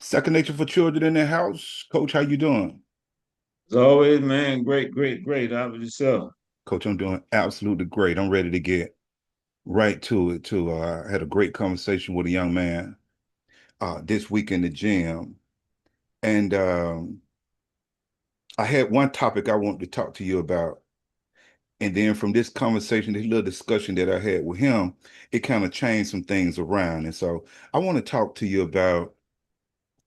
Second Nature for Children in the house. Coach, how you doing? As always, man, great, great, great. How about yourself? Coach, I'm doing absolutely great. I'm ready to get right to it too. I had a great conversation with a young man this week in the gym, and I had one topic I wanted to talk to you about. And then from this conversation, this little discussion that I had with him, it kind of changed some things around. And so I want to talk to you about.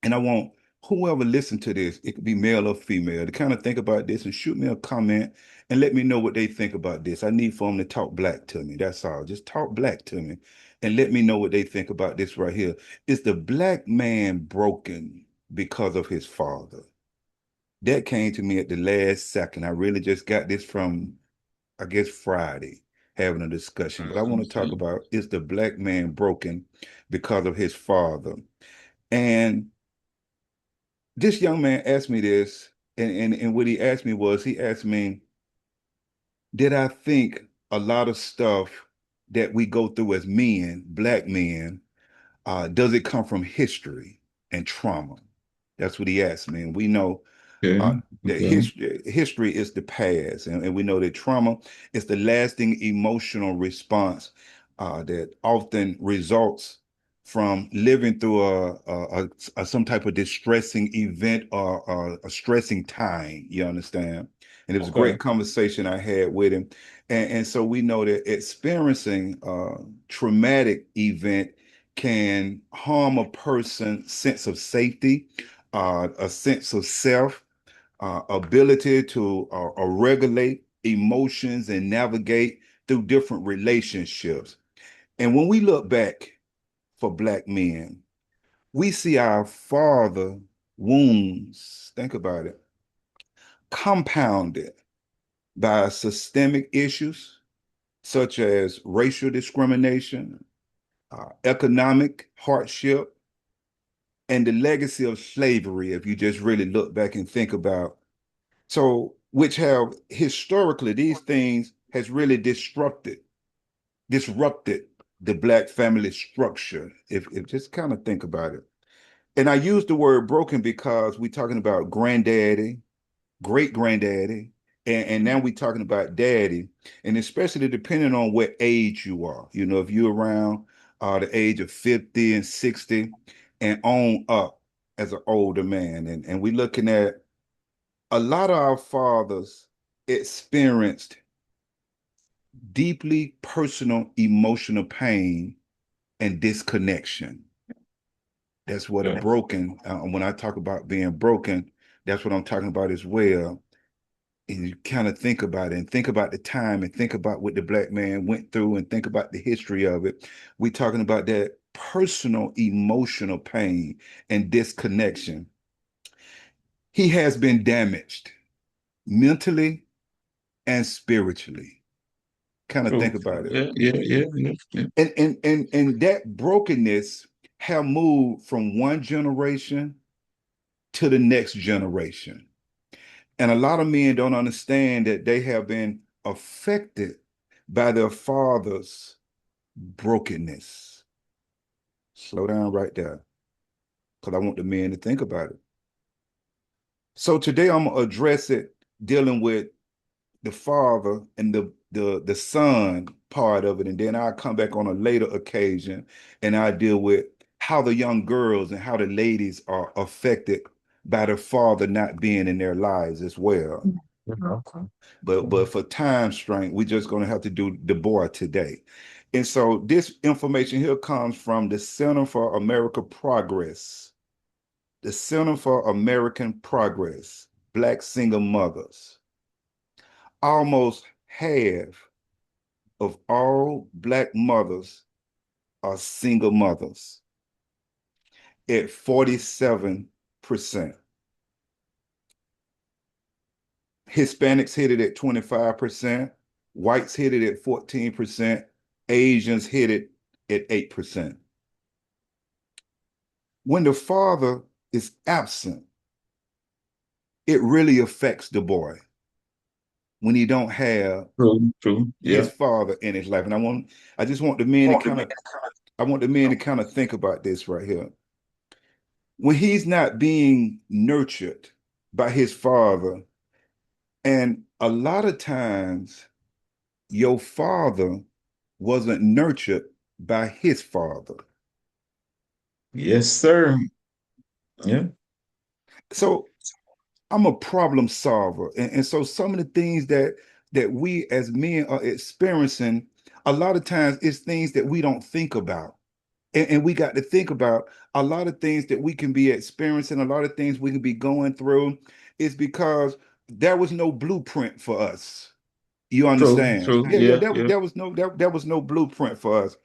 And I want whoever listen to this, it could be male or female, to kind of think about this and shoot me a comment and let me know what they think about this. I need for them to talk black to me. That's all. Just talk black to me and let me know what they think about this right here. Is the black man broken because of his father? That came to me at the last second. I really just got this from, I guess, Friday, having a discussion. But I want to talk Mhm. about, is the black man broken because of his father? And this young man asked me this, and what he asked me was, he asked me, did I think a lot of stuff that we go through as men, black men, does it come from history and trauma? That's what he asked me. And we know Okay, that okay. history is the past, and we know that trauma is the lasting emotional response that often results from living through some type of distressing event or a stressing time. You understand? And it was a Okay. great conversation I had with him, and so we know that experiencing a traumatic event can harm a person's sense of safety, a sense of self, ability to regulate emotions and navigate through different relationships. And when we look back for black men, we see our father wounds, think about it, compounded by systemic issues such as racial discrimination, economic hardship, and the legacy of slavery, if you just really look back and think about. So, which have historically, these things has really disrupted the black family structure. If just kind of think about it. And I use the word broken because we're talking about granddaddy, great granddaddy, and now we're talking about daddy, and especially depending on what age you are. You know, if you're around the age of 50 and 60 and on up as an older man, and we're looking at a lot of our fathers experienced deeply personal emotional pain and disconnection. That's what a Okay. broken, when I talk about being broken, that's what I'm talking about as well. And you kind of think about it and think about the time and think about what the black man went through and think about the history of it. We're talking about that personal emotional pain and disconnection. He has been damaged mentally and spiritually. Kind of True. think about it. Yeah, yeah, yeah, yeah, yeah. And that brokenness have moved from one generation to the next generation. And a lot of men don't understand that they have been affected by their father's brokenness. Slow down right there, because I want the men to think about it. So today I'm gonna address it dealing with the father and the son part of it, and then I'll come back on a later occasion and I deal with how the young girls and how the ladies are affected by the father not being in their lives as well. Okay. But for time strength, we're just gonna have to do the boy today. And so this information here comes from the Center for American Progress, the Center for American Progress, Black Single Mothers. Almost half of all Black mothers are single mothers at 47%. Hispanics hit it at 25%, whites hit it at 14%, Asians hit it at 8%. When the father is absent, it really affects the boy when he don't have True, true. his Yeah. father in his life. And I just want the men to kind of, I want the men to kind of think about this right here. when he's not being nurtured by his father. And a lot of times, your father wasn't nurtured by his father. Yes, sir. Yeah. So I'm a problem solver. And so some of the things that we as men are experiencing, a lot of times it's things that we don't think about. And we got to think about a lot of things that we can be experiencing, a lot of things we can be going through is because there was no blueprint for us. You True, understand? true. Yeah, yeah, Yeah, yeah. there was no blueprint for us.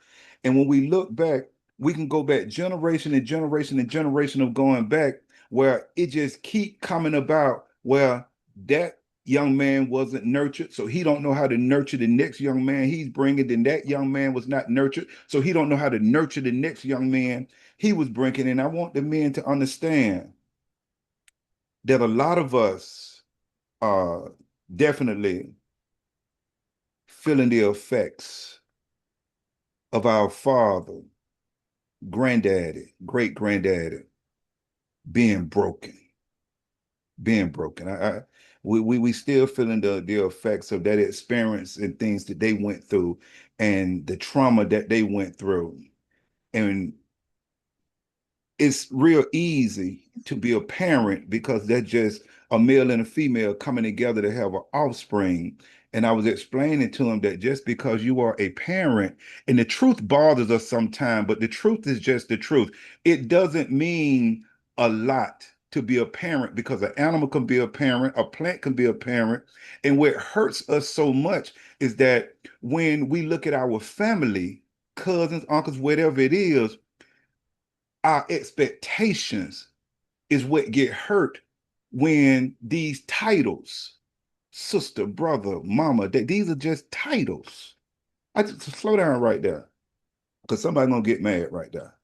And when we look back, we can go back generation and generation and generation of going back where it just keep coming about where that young man wasn't nurtured, so he don't know how to nurture the next young man he's bringing. Then that young man was not nurtured, so he don't know how to nurture the next young man he was bringing. And I want the men to understand that a lot of us are definitely feeling the effects of our father, granddaddy, great granddaddy being broken, being broken. We still feeling the effects of that experience and things that they went through and the trauma that they went through. And it's real easy to be a parent because they're just a male and a female coming together to have an offspring. And I was explaining to him that just because you are a parent, and the truth bothers us sometimes, but the truth is just the truth. It doesn't mean a lot to be a parent because an animal can be a parent, a plant can be a parent. And what hurts us so much is that when we look at our family, cousins, uncles, whatever it is, our expectations is what get hurt when these titles, sister, brother, mama, these are just titles. I just slow down right there because somebody's gonna get mad right there.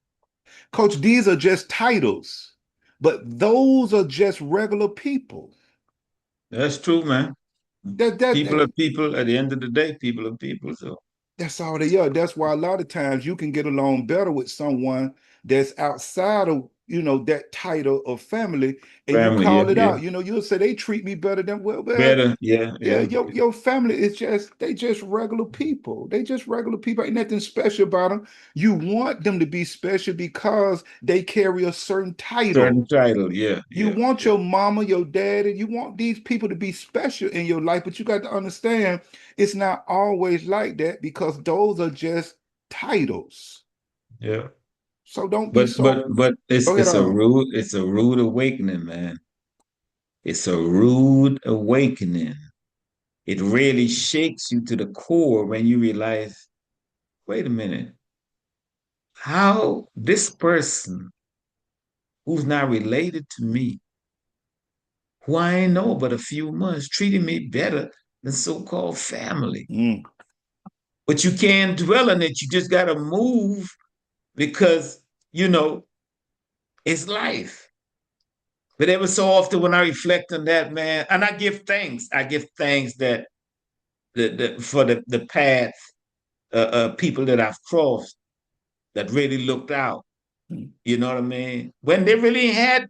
Coach, these are just titles, but those are just regular people. That's true, man. That that, People that are people. At the end of the day, people are people. So That's all they are. That's why a lot of times you can get along better with someone that's outside of, that title of family, and you family, yeah, call it yeah. out. You'll say they treat me better than well, Better, yeah, yeah, yeah. your family is just they just regular people. They just regular people. Ain't nothing special about them. You want them to be special because they carry a certain Certain title. title, yeah, You yeah, want yeah, your mama, your daddy, you want these people to be special in your life, but you got to understand it's not always like that because those are just titles. yeah. So don't be But so. it's Go ahead on. it's a rude awakening, man. It's a rude awakening. It really shakes you to the core when you realize, wait a minute, how this person who's not related to me, who I ain't know but a few months, treated me better than so-called family. Mm, But you can't dwell on it. You just gotta move because you know it's life. But ever so often when I reflect on that, man, and I give thanks. I give thanks that for the path people that I've crossed that really looked out. mm, You know what I mean? When they didn't really have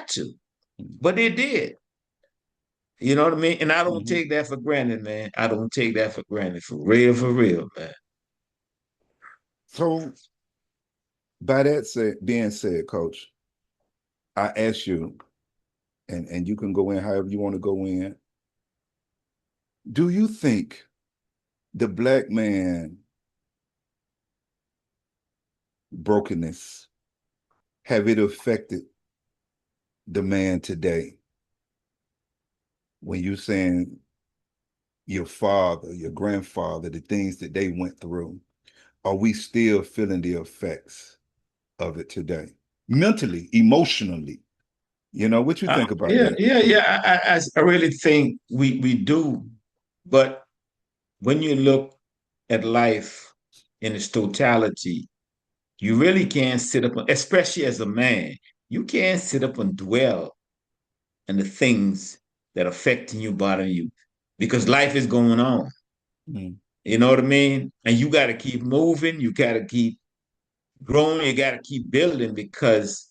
to, mm, but they did. You know what I mean? And I don't mhm. take that for granted, man. I don't take that for granted, for real, man. So by that being said, Coach, I ask you, and you can go in however you want to go in. Do you think the black man brokenness have it affected the man today? When you're saying your father, your grandfather, the things that they went through, are we still feeling the effects of it today? Mentally, emotionally. What you think about Yeah, that? yeah, yeah. I really think we do, but when you look at life in its totality, you really can't sit up, especially as a man, you can't sit up and dwell on the things that are affecting you, bothering you, because life is going on. Mm, You know what I mean? And you got to keep moving. You got to keep growing, you got to keep building because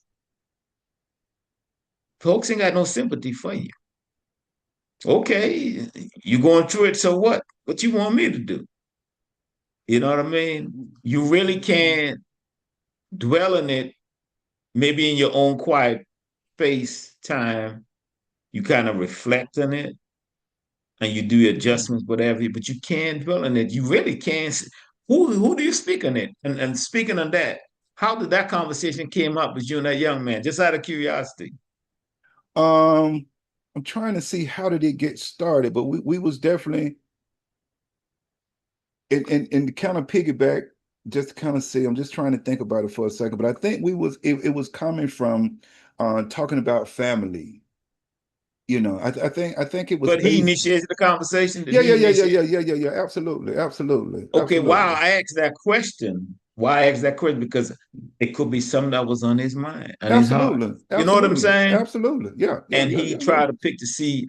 folks ain't got no sympathy for you. Okay, you going through it, so what? What you want me to do? You know what I mean? You really can't dwell in it, maybe in your own quiet space time. You kind of reflect on it and you do your adjustments, whatever, but you can't dwell in it. You really can't. Who do you speak on it? And speaking on that, how did that conversation came up with you and that young man? Just out of curiosity. Um, I'm trying to see how did it get started, but we was definitely and to kind of piggyback, just to kind of see, I'm just trying to think about it for a second, but I think it was coming from talking about family. I think it was But he based. initiated the conversation. Did Yeah, yeah, he yeah, yeah, initiate? yeah, yeah, yeah, yeah. Absolutely, absolutely, Okay, why absolutely, I asked that question? Why I asked that question? Because it could be something that was on his mind and his heart. absolutely, You know what I'm absolutely, saying? absolutely. Yeah, yeah, And yeah, he yeah, yeah. tried to pick to see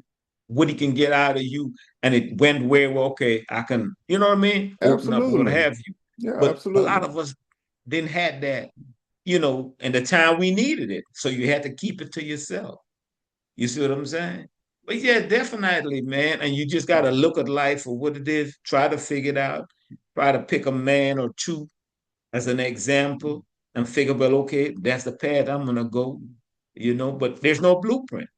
what he can get out of you. And it went where, well, okay, I can, you know what I mean? Open up, what Absolutely. have you. Yeah, But a lot absolutely. of us didn't have that, in the time we needed it. So you had to keep it to yourself. You see what I'm saying? But yeah, definitely, man. And you just got to look at life for what it is, try to figure it out, try to pick a man or two as an example and figure, well, okay, that's the path I'm going to go, but there's no blueprint.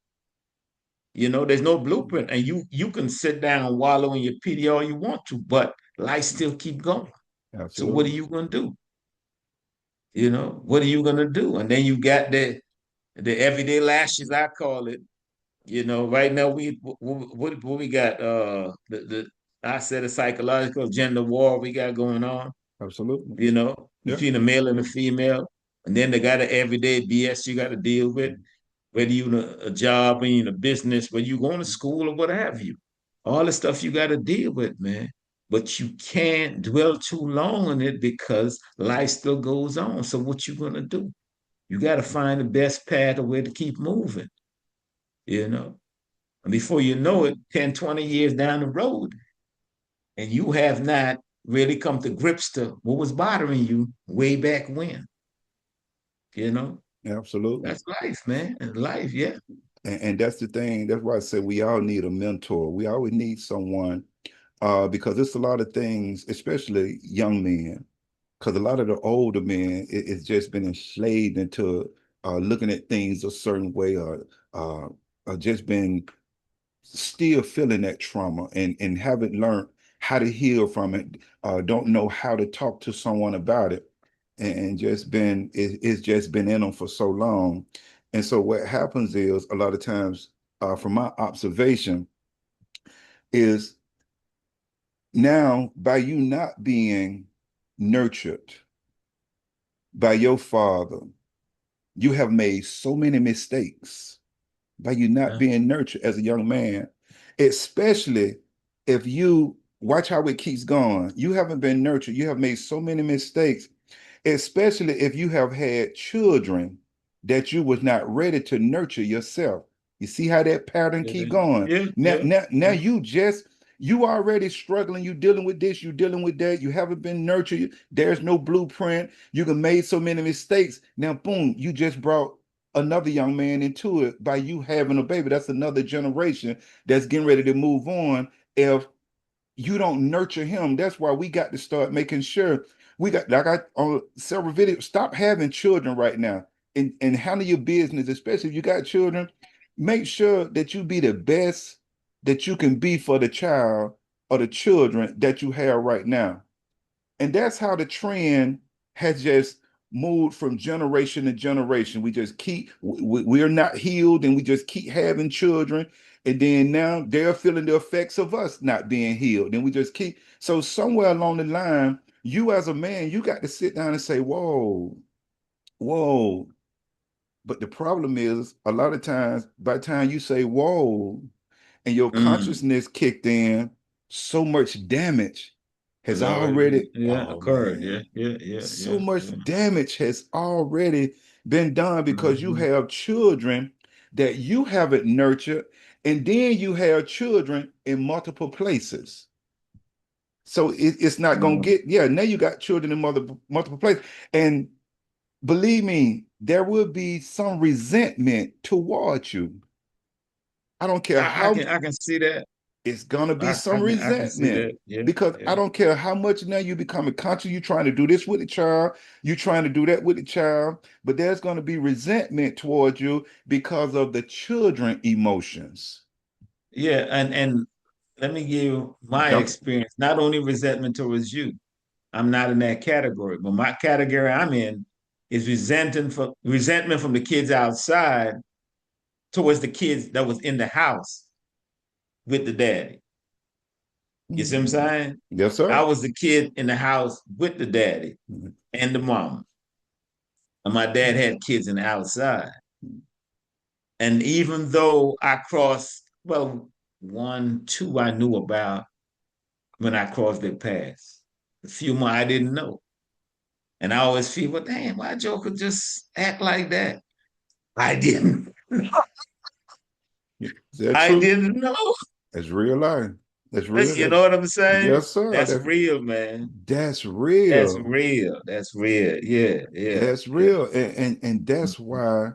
There's no blueprint. And you can sit down and wallow in your pity all you want to, but life still keep going. So what are Absolutely. you going to do? What are you going to do? And then you got the everyday lashes, I call it. Right now what we got? The I said a psychological gender war we got going on. Absolutely. Yeah, Between the male and the female, and then they got the everyday BS you got to deal with. Whether you in a job, whether you in a business, whether you going to school or what have you, all the stuff you got to deal with, man. But you can't dwell too long on it because life still goes on. So what you gonna do? You got to find the best path or way to keep moving. You know. And before you know it, 10, 20 years down the road, and you have not really come to grips to what was bothering you way back when, you know? absolutely. That's life, man. And life, yeah. And that's the thing. That's why I say we all need a mentor. We always need someone because it's a lot of things, especially young men, because a lot of the older men, it's just been enslaved into looking at things a certain way uh, or just been still feeling that trauma and haven't learned how to heal from it, don't know how to talk to someone about it, and it's just been in them for so long. And so what happens is a lot of times, from my observation, is now by you not being nurtured by your father, you have made so many mistakes by you not Yeah. being nurtured as a young man, especially if you watch how it keeps going. You haven't been nurtured. You have made so many mistakes, especially if you have had children that you was not ready to nurture yourself. You see how that pattern keep going. Yeah, Now, yeah, now, now yeah. you already struggling. You dealing with this, you dealing with that. You haven't been nurtured. There's no blueprint. You can made so many mistakes. Now, boom, you just brought another young man into it by you having a baby. That's another generation that's getting ready to move on. If you don't nurture him, that's why we got to start making sure we got, like I on several videos, stop having children right now and handle your business, especially if you got children. Make sure that you be the best that you can be for the child or the children that you have right now. And that's how the trend has just moved from generation to generation. We just we're not healed and we just keep having children. And then now they're feeling the effects of us not being healed. And we just keep, so somewhere along the line, you as a man, you got to sit down and say, whoa, whoa. But the problem is a lot of times by the time you say, whoa, and your Mm. consciousness kicked in, so much damage has Has already been, already, yeah, oh occurred. Yeah, man, yeah, yeah, so yeah, much yeah. damage has already been done because you Hmm. have children that you haven't nurtured, and then you have children in multiple places. So it's not gonna No. get, yeah, now you got children in multiple places. And believe me, there will be some resentment towards you. I don't care how I can see that. it's gonna be some I can see resentment that. Yeah, because I yeah. don't care how much now you becoming conscious, you trying to do this with the child, you trying to do that with the child, but there's gonna be resentment towards you because of the children emotions. Yeah, and let me give you my Jump. experience. Not only resentment towards you, I'm not in that category, but my category I'm in is resentment from the kids outside towards the kids that was in the house with the daddy. You see what I'm Mhm. saying? Yes, I sir. was the kid in the house with the daddy Mhm. and the mama. And my dad had kids in the outside. And even though I crossed, well, one, two I knew about when I crossed their paths. A few more I didn't know. And I always feel, well, damn, why Joker just act like that? I didn't. Is that I true? didn't know. That's real life. That's real. You know what I'm saying? Yes, sir. That's real, man. That's That's real. real. That's real. Yeah, yeah, That's yeah. real. And that's why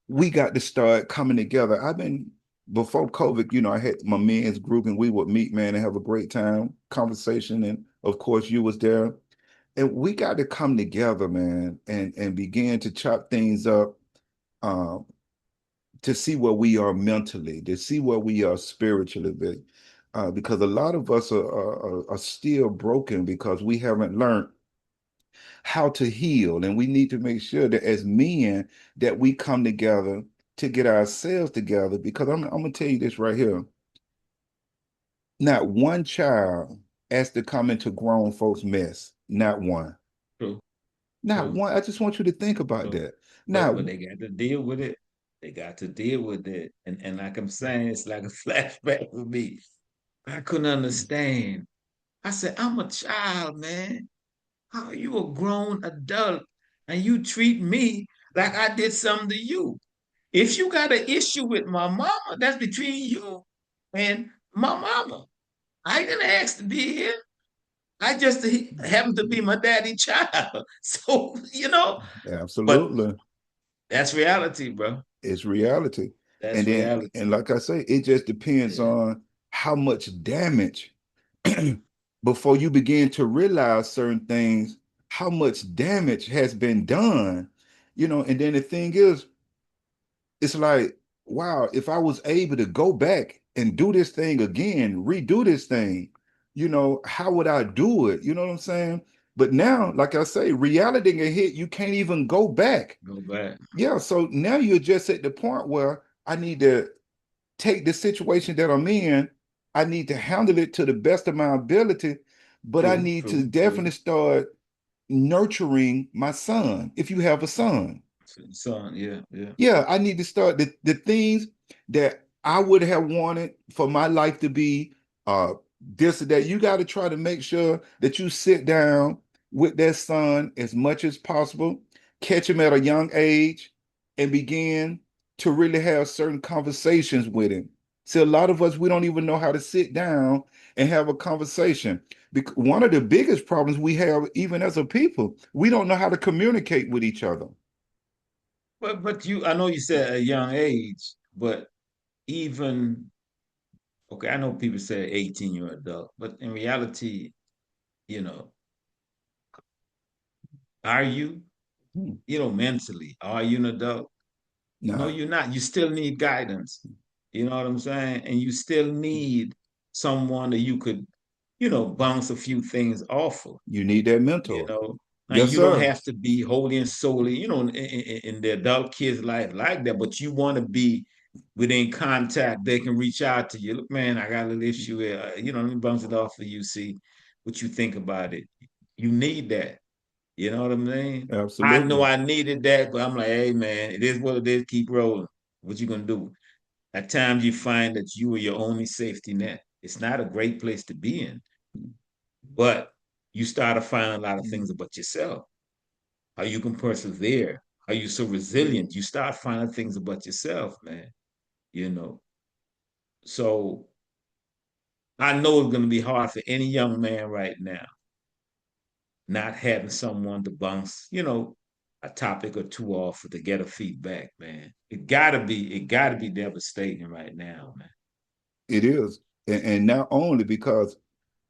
we got to start coming together. I've been before COVID, I had my men's group and we would meet, man, and have a great time, conversation. And of course you was there. And we got to come together, man, and begin to chop things up, um, to see where we are mentally, to see where we are spiritually. Because a lot of us are still broken because we haven't learned how to heal. And we need to make sure that as men that we come together to get ourselves together. Because I'm gonna tell you this right here. Not one child has to come into grown folks' mess. Not one. True, Not true, one. I just want you to think about true. that. Now, But they got to deal with it. They got to deal with it. And like I'm saying, it's like a flashback for me. I couldn't understand. I said, I'm a child, man. How are you a grown adult and you treat me like I did something to you? If you got an issue with my mama, that's between you and my mama. I didn't ask to be here. I just happened to be my daddy child. So, but absolutely. that's reality, bro. It's reality. And That's then, and reality. like I say, it just depends Yeah. on how much damage before you begin to realize certain things, how much damage has been done, and then the thing is, it's like, wow, if I was able to go back and do this thing again, redo this thing, how would I do it? You know what I'm saying? But now, like I say, reality can hit, you can't even go back. Go back. Yeah, so now you're just at the point where I need to take the situation that I'm in. I need to handle it to the best of my ability, but I True, need to true, true. definitely start nurturing my son if you have a son. Son, yeah, yeah. Yeah, I need to start the things that I would have wanted for my life to be this or that. You got to try to make sure that you sit down with that son as much as possible, catch him at a young age, and begin to really have certain conversations with him. See, a lot of us, we don't even know how to sit down and have a conversation. Because one of the biggest problems we have, even as a people, we don't know how to communicate with each other. But I know you said a young age, but even okay, I know people say 18 you're adult, but in reality, you know, are you, Hmm. mentally, are you an adult? No, Nah, you're not. You still need guidance. You know what I'm saying? And you still need someone that you could, bounce a few things off of, you need that you mentor. know. And Yes, you don't sir. have to be wholly and solely, in the adult kid's life like that, but you want to be within contact. They can reach out to you. Look, man, I got a little issue here. Let me bounce it off for you. See what you think about it. You need that. You know what I mean? I know Absolutely. I needed that, but I'm like, hey man, it is what it is. Keep rolling. What you gonna do? At times you find that you are your only safety net. It's not a great place to be in, but you start to find a lot of things about yourself. How you can persevere. How you so resilient. You start finding things about yourself, man. You know. So I know it's gonna be hard for any young man right now, not having someone to bounce, a topic or two off to get a feedback, man. It gotta be devastating right now, man. It is. And not only because,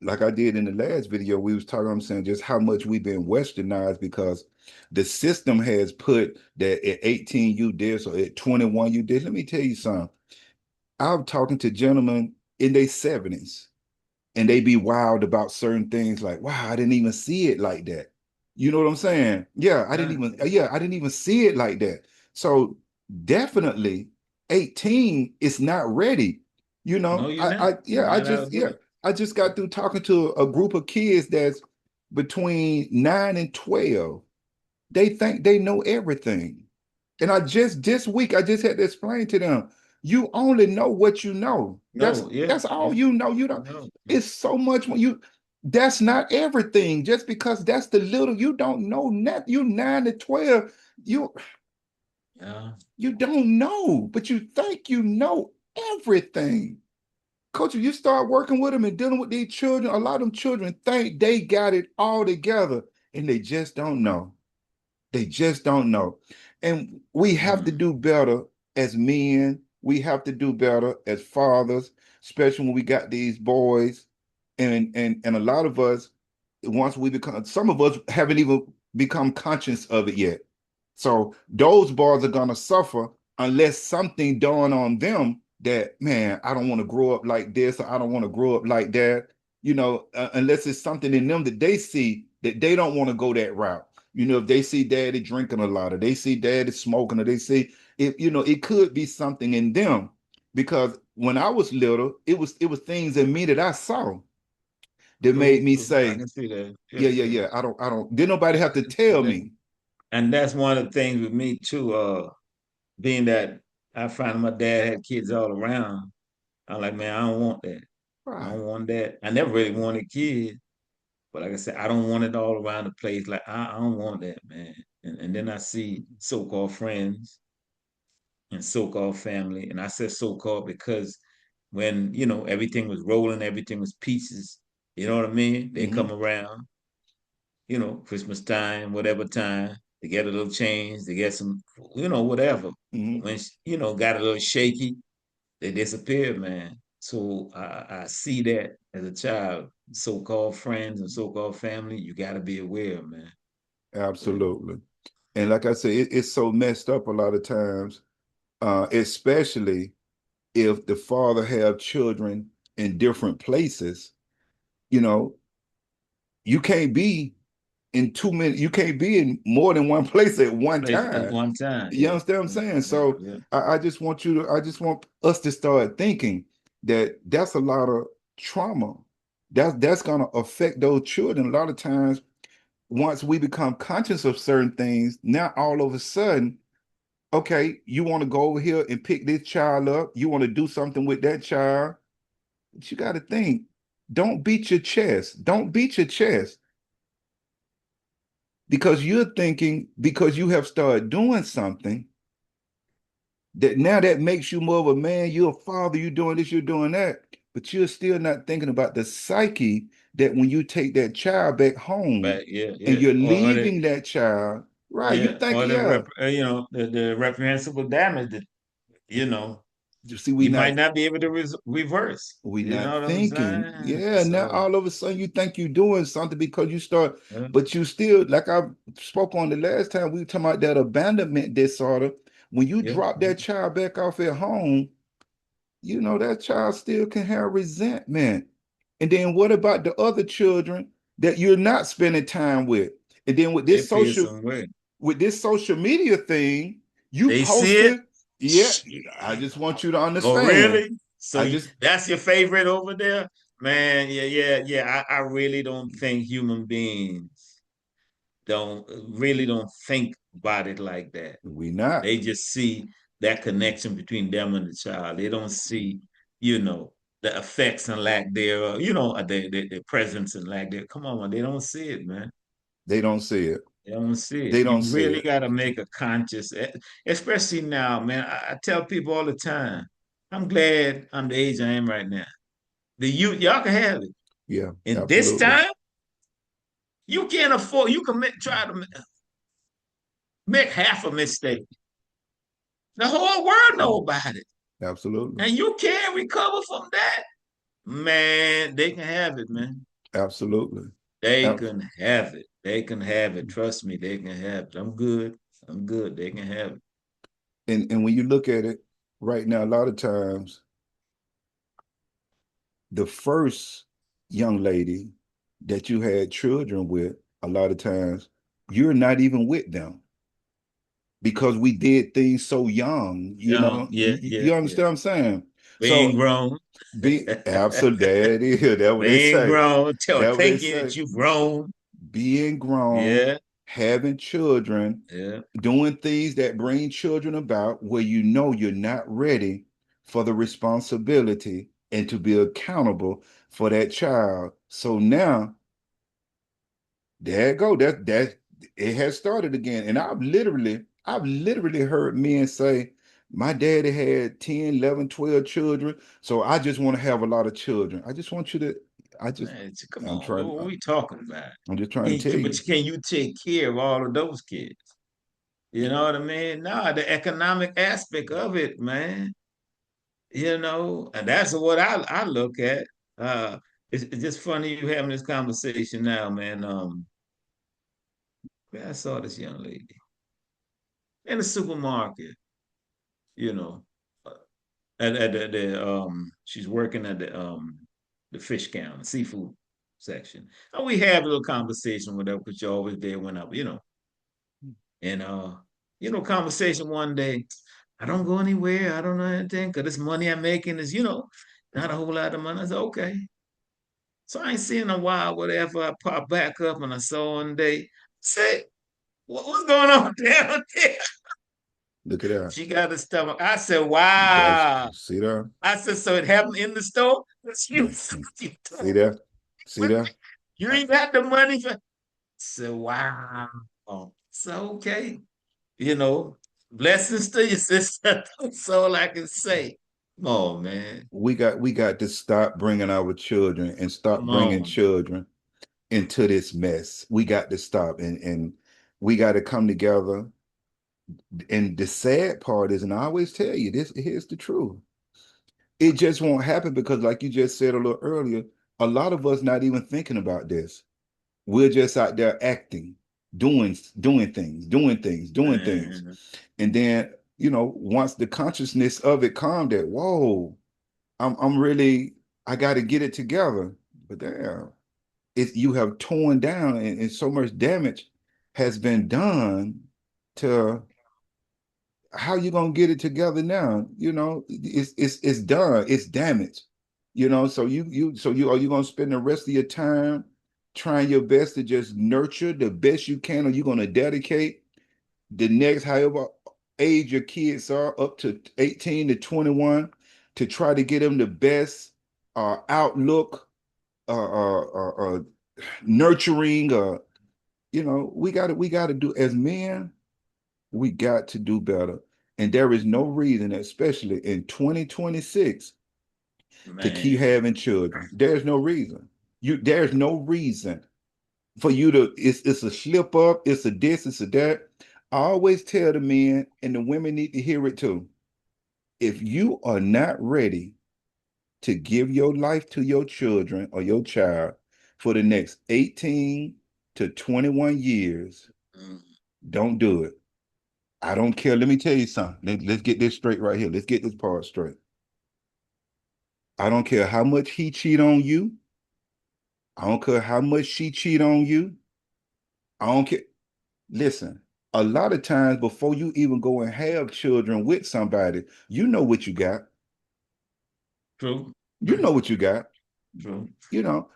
like I did in the last video, we was talking, I'm saying just how much we've been westernized because the system has put that at 18 you this or at 21 you this. Let me tell you something. I'm talking to gentlemen in their 70s and they be wild about certain things like, wow, I didn't even see it like that. You know what I'm saying? Yeah. Yeah, I didn't even see it like that. So definitely 18 is not ready. You No, know, you're not. You're not out of it. I just got through talking to a group of kids that's between 9 and 12. They think they know everything. And I just this week I just had to explain to them, you only know what you know. No, yeah, That's all yeah. you know. You don't, No. it's so much more you that's not everything. Just because that's the little you don't know nothing. You 9 to 12, you Yeah. you don't know, but you think you know everything. Coach, if you start working with them and dealing with these children, a lot of them children think they got it all together and they just don't know. They just don't know. And we have to Mm. do better as men. We have to do better as fathers, especially when we got these boys. And a lot of us, once we become, some of us haven't even become conscious of it yet. So those boys are gonna suffer unless something dawn on them that, man, I don't want to grow up like this, or I don't want to grow up like that. Unless it's something in them that they see that they don't want to go that route. If they see daddy drinking a lot, or they see daddy smoking, or they see it, it could be something in them. Because when I was little, it was things in me that I saw that made True, me true. I say, can see that. Yeah, yeah, yeah, yeah. yeah. I don't. Did nobody have to I can see tell that. me? And that's one of the things with me too. Being that I find my dad had kids all around, I'm like, man, I don't want that. I Right. don't want that. I never really wanted kids, but like I said, I don't want it all around the place. Like I don't want that, man. And then I see so-called friends and so-called family, and I said so-called because when everything was rolling, everything was peaches. You know what I mean? They Mm-hmm. come around, Christmas time, whatever time, they get a little change, they get some, whatever. Mm-hmm. When got a little shaky, they disappear, man. So I see that as a child, so-called friends and so-called family, you got to be aware, man. You know, Absolutely. And like I said, it's so messed up a lot of times, especially if the father have children in different places. You know, you can't be in you can't be in more than one place at one place at time. one time, You yeah, understand what I'm yeah, saying? yeah, So yeah. I just want us to start thinking that that's a lot of trauma. That's gonna affect those children. A lot of times, once we become conscious of certain things, now all of a sudden, okay, you want to go over here and pick this child up, you want to do something with that child, but you got to think, don't beat your chest. Don't beat your chest because you're thinking because you have started doing something that now that makes you more of a man, you're a father, you're doing this, you're doing that, but you're still not thinking about the psyche that when you take that child back home But yeah, and yeah, you're or the leaving that child, right? You yeah, think, or the yeah, the reprehensible damage that you know you see, you might not be able to reverse. we You not know what I'm thinking. saying? Yeah, now So all of a sudden you think you're doing something because you start, yeah, but you still, like I spoke on the last time, we were talking about that abandonment disorder. When you yeah, drop yeah. that child back off at home, that child still can have resentment. And then what about the other children that you're not spending time with? And then They feel some way. with this social media thing, you They see it. posted, yeah, I just want you to Oh, understand. really? So I just that's your favorite over there, man? Yeah, yeah, yeah. I really don't think human beings don't think about it like that. we not. They just see that connection between them and the child. They don't see, you know, the effects and lack thereof, the presence and lack there. Come on, man. They don't see it, man. They don't see it. They don't see it. They You don't see really it. got to make a conscious, especially now, man. I tell people all the time, I'm glad I'm the age I am right now. The youth, y'all can have it. Yeah, And this absolutely. time, you can't afford, you can try to make half a mistake, the whole world know about it. Absolutely. And you can't recover from that. Man, they can have it, man. Absolutely. They Ab- can have it. They can have it. Trust me, they can have it. I'm good. I'm good. They can have it. and when you look at it right now, a lot of times the first young lady that you had children with, a lot of times you're not even with them because we did things so young, Yeah, yeah, you yeah. understand what I'm saying? Being So grown. be absolutely that is that's what they Being say. grown. That's what they Thinking that say. you've grown. Being grown, Yeah, having children, yeah. doing things that bring children about where you know you're not ready for the responsibility and to be accountable for that child. So now there you go. That it has started again. And I've literally heard men say, my daddy had 10, 11, 12 children. So I just want to have a lot of children. I just want you to, I just, Man, come I'm on. What trying, are we talking about? I'm just trying to tell But you. can you take care of all of those kids? You know what I mean? No, the economic aspect of it, man. And that's what I look at. Uh, it's just funny you having this conversation now, man. I saw this young lady in the supermarket, you know, uh, at she's working at the fish counter, seafood section. And we have a little conversation with her because you're always there when and conversation one day. I don't go anywhere. I don't know anything because this money I'm making is, not a whole lot of money. I said, okay. So I ain't seen in a while, whatever. I pop back up and I saw one day. Say, what's going on down there? Look at that. She got a stomach. I said, That's wow. see there. I said, so it happened in the store? You, See there. See there. you ain't got the money for. I said, wow. So okay. Blessings to you, sister. That's all I can say. Come on, man. We got to stop bringing our children and stop Come bringing on. children into this mess. We got to stop and we got to come together. And the sad part is, and I always tell you this, here's the truth. It just won't happen because, like you just said a little earlier, a lot of us not even thinking about this. We're just out there acting, doing things, doing things, doing things. Man. And then, once the consciousness of it calmed that, whoa, I'm really, I got to get it together. But damn, you have torn down and so much damage has been done to how you gonna get it together now? It's done, it's damaged. So are you gonna spend the rest of your time trying your best to just nurture the best you can, or you gonna dedicate the next however age your kids are up to 18 to 21 to try to get them the best outlook, nurturing, we got to do as men, we got to do better. And there is no reason, especially in 2026, to keep Man. having children. There's no reason. There's no reason for you to, it's a slip up, it's a this, it's a that. I always tell the men, and the women need to hear it too. If you are not ready to give your life to your children or your child for the next 18 to 21 years, Mm. don't do it. I don't care. Let me tell you something. Let's get this straight right here. Let's get this part straight. I don't care how much he cheat on you. I don't care how much she cheat on you. I don't care. Listen, a lot of times before you even go and have children with somebody, you know what you got. True. You know what you got. True.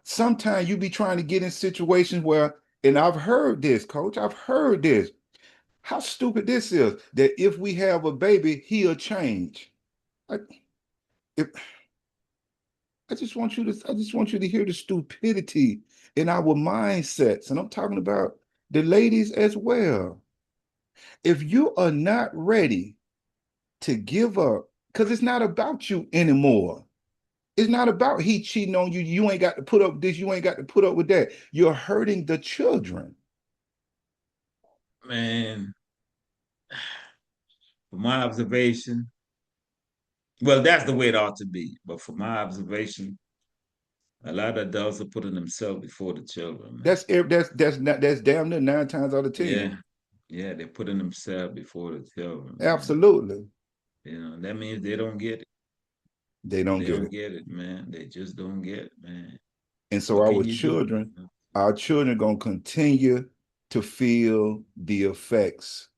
Sometimes you be trying to get in situations where, and I've heard this, coach, I've heard this. How stupid this is that if we have a baby, he'll change. I, if, I just want you to hear the stupidity in our mindsets. And I'm talking about the ladies as well. If you are not ready to give up, because it's not about you anymore. It's not about he cheating on you. You ain't got to put up this, you ain't got to put up with that. You're hurting the children. Man. from my observation, well, that's the way it ought to be. But from my observation, a lot of adults are putting themselves before the children, man. That's damn near 9 times out of 10. Yeah, yeah, they're putting themselves before the children, man. Absolutely. That means they don't get it. They don't They get don't it. get it, man. They just don't get it, man. And so What can you do? our children gonna continue to feel the effects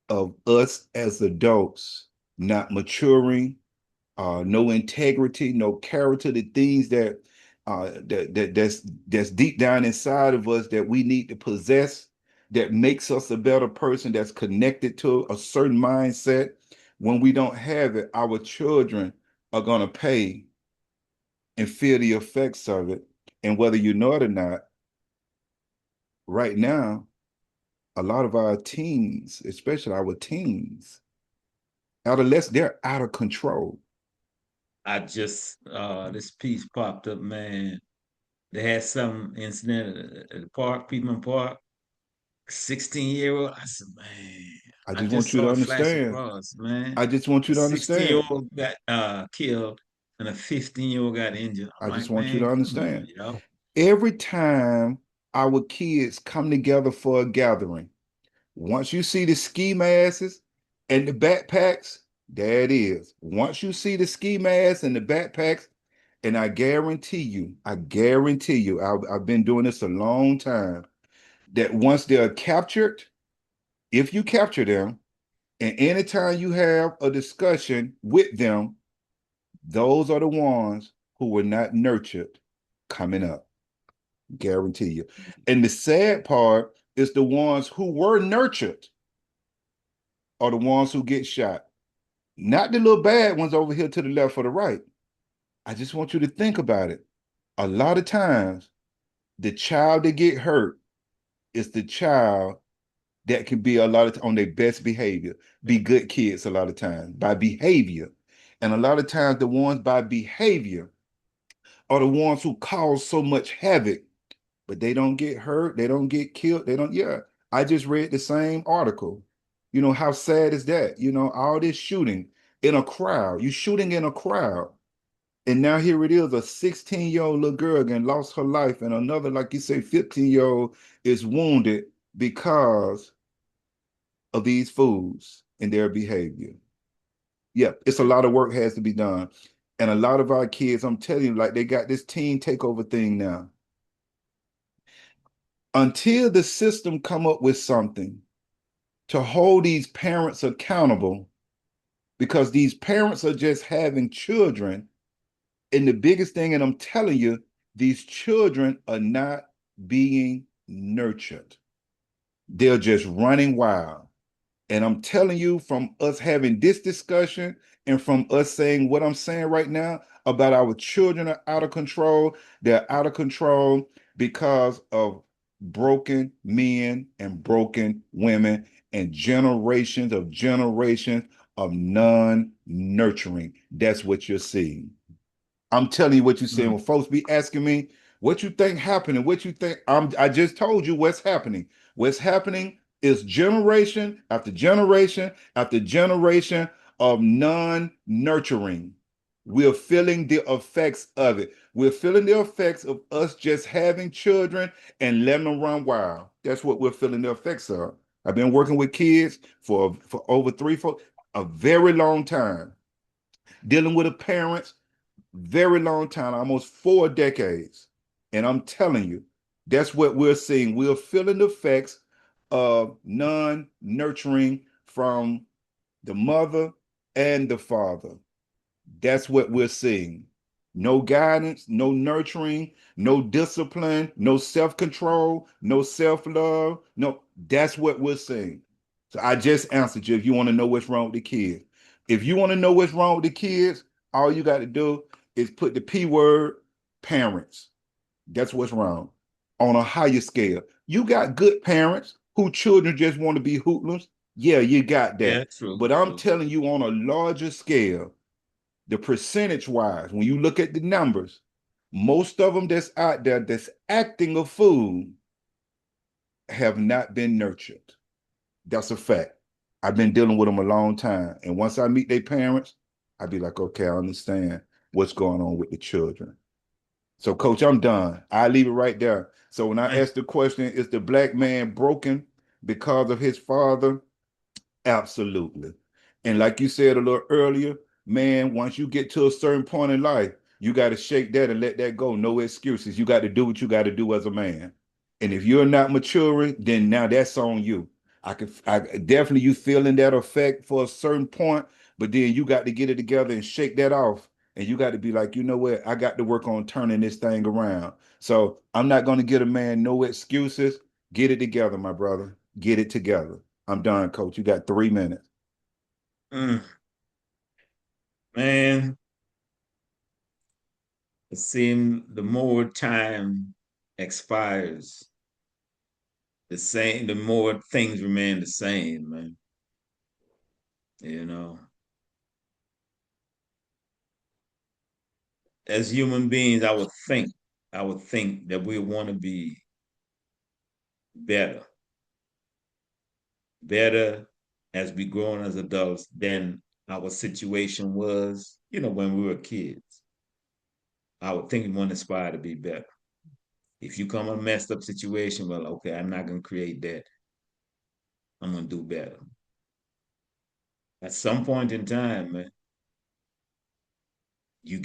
of us as adults not maturing, no integrity, no character, the things that's deep down inside of us that we need to possess, that makes us a better person, that's connected to a certain mindset. When we don't have it, our children are gonna pay and feel the effects of it. And whether you know it or not, right now, a lot of our teens, especially our teens, adolescents, they're out of control. I just this piece popped up, man. They had some incident at the park, Piedmont Park. 16-year-old. I said, man, I I just just want you to saw it flash understand. across, man. I just want A you to understand. 16-year-old got killed and a 15-year-old got injured. I'm I just like, want you to man, come on, understand. yo. Every time our kids come together for a gathering, once you see the ski masks and the backpacks, there it is. Once you see the ski masks and the backpacks, and I guarantee you, I've been doing this a long time, that once they're captured, if you capture them, and anytime you have a discussion with them, those are the ones who were not nurtured coming up. Guarantee you. And the sad part is the ones who were nurtured are the ones who get shot. Not the little bad ones over here to the left or the right. I just want you to think about it. A lot of times, the child that get hurt is the child that can be a lot of on their best behavior, be good kids a lot of times by behavior. And a lot of times the ones by behavior are the ones who cause so much havoc, but they don't get hurt, they don't get killed, they don't, yeah. I just read the same article. You know, how sad is that? You know, all this shooting in a crowd, you shooting in a crowd. And now here it is, a 16-year-old little girl again lost her life, and another, like you say, 15-year-old is wounded because of these fools and their behavior. Yeah, it's a lot of work has to be done. And a lot of our kids, I'm telling you, like they got this teen takeover thing now. Until the system come up with something to hold these parents accountable, because these parents are just having children. And the biggest thing, and I'm telling you, these children are not being nurtured. They're just running wild. And I'm telling you, from us having this discussion and from us saying what I'm saying right now about our children are out of control, they're out of control because of broken men and broken women and generations of non-nurturing. That's what you're seeing. I'm telling you what you're saying. Mm. When folks be asking me what you think happening, what you think, I just told you what's happening. What's happening is generation after generation after generation of non-nurturing. We're feeling the effects of it. We're feeling the effects of us just having children and letting them run wild. That's what we're feeling the effects of. I've been working with kids for over a very long time, dealing with the parents very long time, almost 4 decades. And I'm telling you, that's what we're seeing. We're feeling the effects of non-nurturing from the mother and the father. That's what we're seeing. No guidance, no nurturing, no discipline, no self-control, no self-love. No, that's what we're seeing. So I just answered you if you want to know what's wrong with the kids. If you want to know what's wrong with the kids, all you got to do is put the P word, parents. That's what's wrong. On a higher scale, you got good parents who children just want to be hoodlums. Yeah, you got Yeah, that. true, But I'm true. telling you, on a larger scale, the percentage wise, when you look at the numbers, most of them that's out there that's acting a fool have not been nurtured. That's a fact. I've been dealing with them a long time. And once I meet their parents, I'd be like, okay, I understand what's going on with the children. So, coach, I'm done. I leave it right there. So when I ask the question, is the black man broken because of his father? Absolutely. And like you said a little earlier, man, once you get to a certain point in life, you got to shake that and let that go. No excuses. You got to do what you got to do as a man. And if you're not maturing, then now that's on you. I definitely you feeling that effect for a certain point, but then you got to get it together and shake that off. And you got to be like, you know what? I got to work on turning this thing around. So I'm not going to get a man no excuses. Get it together, my brother. Get it together. I'm done, coach. You got 3 minutes. Mm, man, it seems the more time expires, the more things remain the same, man. You know, as human beings, I would think that we want to be better, better as we grow as adults than our situation was, when we were kids. I would think we want to aspire to be better. If you come in a messed up situation, well, okay, I'm not going to create that. I'm going to do better. At some point in time, man, you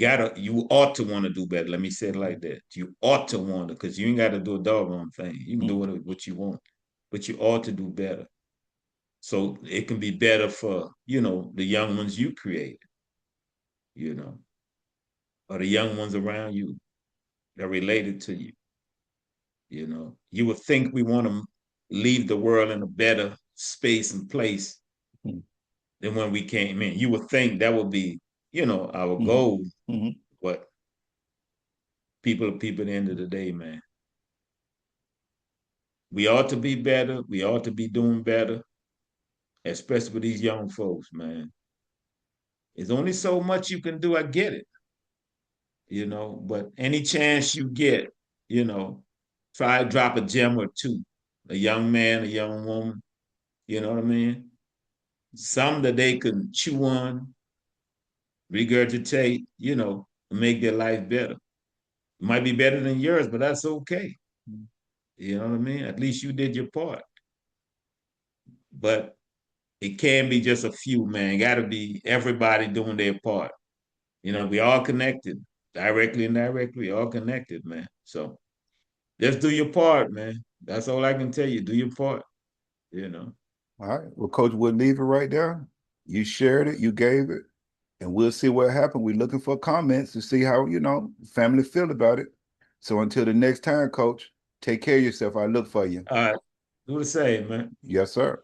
ought to want to do better. Let me say it like that. You ought to want to, because you ain't got to do a doggone thing. You can do what you want, but you ought to do better. So it can be better for, the young ones you created, you know, or the young ones around you that are related to you. You would think we want to leave the world in a better space and place than when we came in. You would think that would be, our Mhm. goal, Mhm. but people are people at the end of the day, man. We ought to be better. We ought to be doing better, especially with these young folks, man. There's only so much you can do. I get it, but any chance you get, you know, try to drop a gem or two. A young man, a young woman, you know what I mean? Some that they can chew on, regurgitate, make their life better. It might be better than yours, but that's okay. You know what I mean? At least you did your part. But it can be just a few, man. Got to be everybody doing their part. We all connected, directly and indirectly, all connected, man. So just do your part, man. That's all I can tell you. Do your part, you know. All right. Well, coach, we'll leave it right there. You shared it, you gave it, and we'll see what happened. We're looking for comments to see how, family feel about it. So until the next time, coach, take care of yourself. I look for you. All right. Do the same, man. Yes, sir.